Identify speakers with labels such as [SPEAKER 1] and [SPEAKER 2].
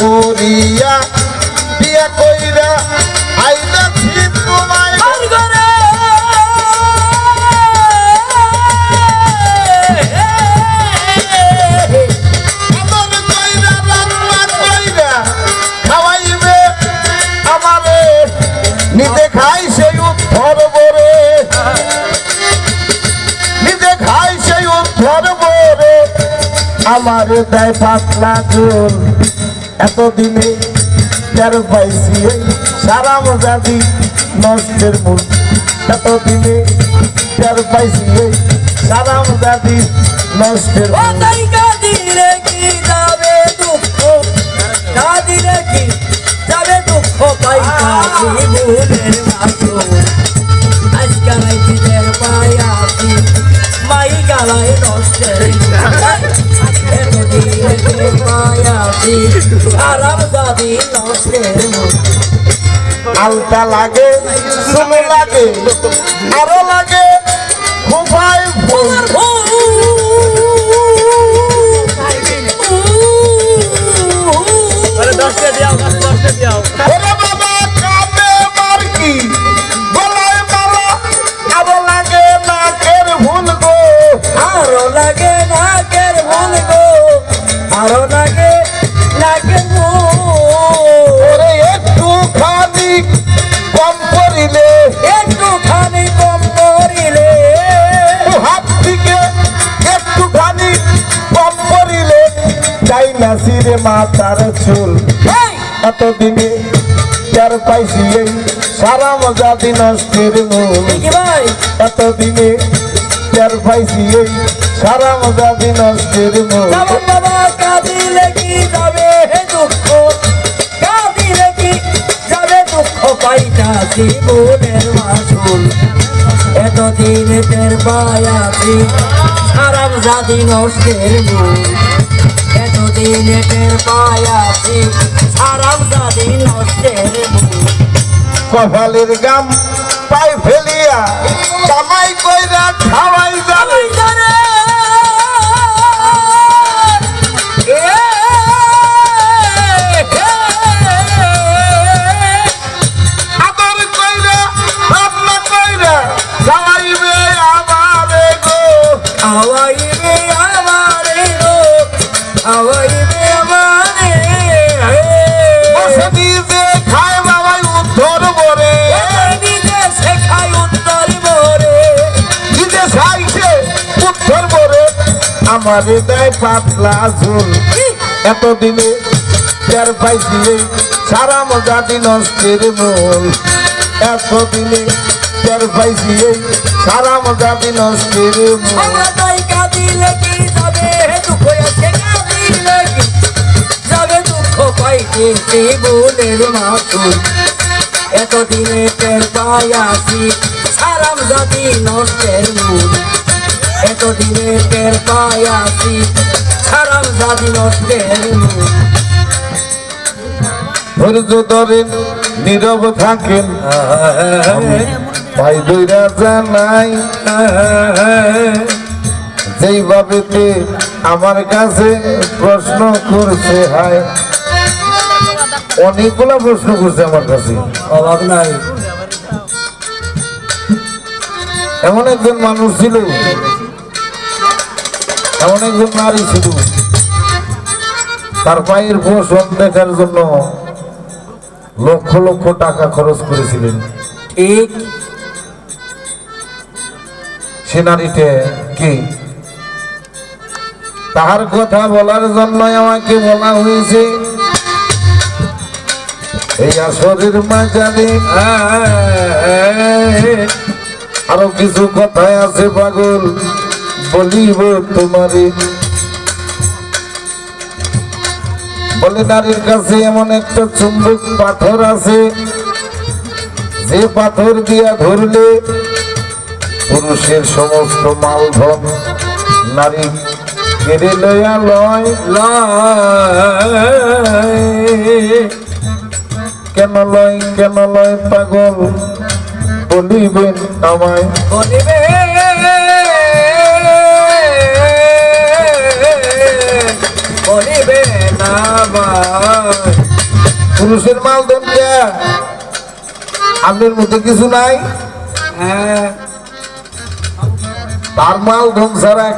[SPEAKER 1] করিয়া বিয়া কইরা আইলাছি তোমায় ঘরে আদর কইরা রান্না কইরা খাওয়াইবে আমারে নিজে খাই সেই উত্তর বরে নিজে খাই সেই উত্তর বরে আমার দেয় পাতলা ঝোল এতদিনে যার পাইছি সারা মজাদি নষ্টের মূল এতদিনে যার পাইছি সারা মজাদি নষ্টের
[SPEAKER 2] কাঁদিলে কি যাবে দুঃখ কাঁদিলে কি যাবে দুঃখ পাইছি ভুলের মাসো আজকাল আইছিদের পায়াছি মাই গালায় নষ্টের
[SPEAKER 1] আলতা লাগে সুনো লাগে আরো লাগে খুবাই ফুল ওরে বাবা কানে মারকি গলায় মারা আরো লাগে নাকের ভুল গো
[SPEAKER 2] আরো লাগে নাকের ভুল গো আরো লাগে নাকের
[SPEAKER 1] ওরে একটুখানি কম করিলে
[SPEAKER 2] একটুখানি কম করিলে
[SPEAKER 1] হাত থেকে একটুখানি কম করিলে যাই না সিরে মাথার চুল এতদিনে যার পাইছি এই সারা মজা দিন নষ্টের মূল এতদিনে যার পাইছি এই সারা মজা দিন নষ্টের মূল
[SPEAKER 2] বাবা কাঁদিলে কি যাবে দুঃখ কাঁদিলে কি যাবে দুঃখ পাইতাছি মনের মাসুল এতদিন টের পায়াছি সারা জাতি নষ্টের মূল এতদিন টের পায়াছি সারা জাতি নষ্টের মূল
[SPEAKER 1] কপালের গাম পাই ফেলিয়া কামাই কইরা খাওয়াই যাবে আদর কইরা রান্না কইরা খাওয়াইবে আমারে গো
[SPEAKER 2] আওয়াইবে আমারে গো আওয়াইবে আমারে
[SPEAKER 1] বসে নিজে খায় বাবাই উত্তর বরে
[SPEAKER 2] নিজে শেখায় উত্তর বরে
[SPEAKER 1] নিজে খাইছে উত্তর বরে আমারে দেয় পাতলা ঝোল এতদিনে যার পাইছি এই সারা মজাদি নষ্টের মূল এতদিনে যার পাইছি এই সারা মজাদি নষ্টের মূল
[SPEAKER 2] আমরা তাই কাঁদিলে কি যাবে দুঃখ আছে কাঁদিলে কি যাবে দুঃখ পাইতেছি বোনের মাসুল এতদিনে টের পায়াছি সারাম জাতি নষ্টের মূল এতদিনে টের পায়াছি সারাম জাতি নষ্টের মূল
[SPEAKER 1] ধৈর্য ধরেন নীরব থাকেন ভাই দইরা জানাই যেইভাবে আমার কাছে প্রশ্ন করছে হায় অনেকগুলা প্রশ্ন করছে আমার কাছে
[SPEAKER 2] অভাব নাই
[SPEAKER 1] এমন একজন মানুষ ছিল এমন একজন নারী ছিল তার পায়ের পোষণ দেখার জন্য লক্ষ লক্ষ টাকা খরচ করেছিলেন
[SPEAKER 2] ঠিক
[SPEAKER 1] সে নারীতে কি তাহার কথা বলার জন্য আমাকে বলা হয়েছে এই আসরের মাঝারে আরো কিছু কথায় আছে পাগল বলিব তোমারে বলে নারীর কাছে এমন একটা চুম্বক পাথর আছে যে পাথর দিয়া ধরলে পুরুষের সমস্ত মালধন নারী কেড়ে লয়া লয় কেন লয় পাগল বলিবেন আমায়
[SPEAKER 2] বলিবে না
[SPEAKER 1] কিসের মালধন কে আপনার মধ্যে কিছু নাই
[SPEAKER 2] হ্যাঁ
[SPEAKER 1] তার মালধন ছাড়া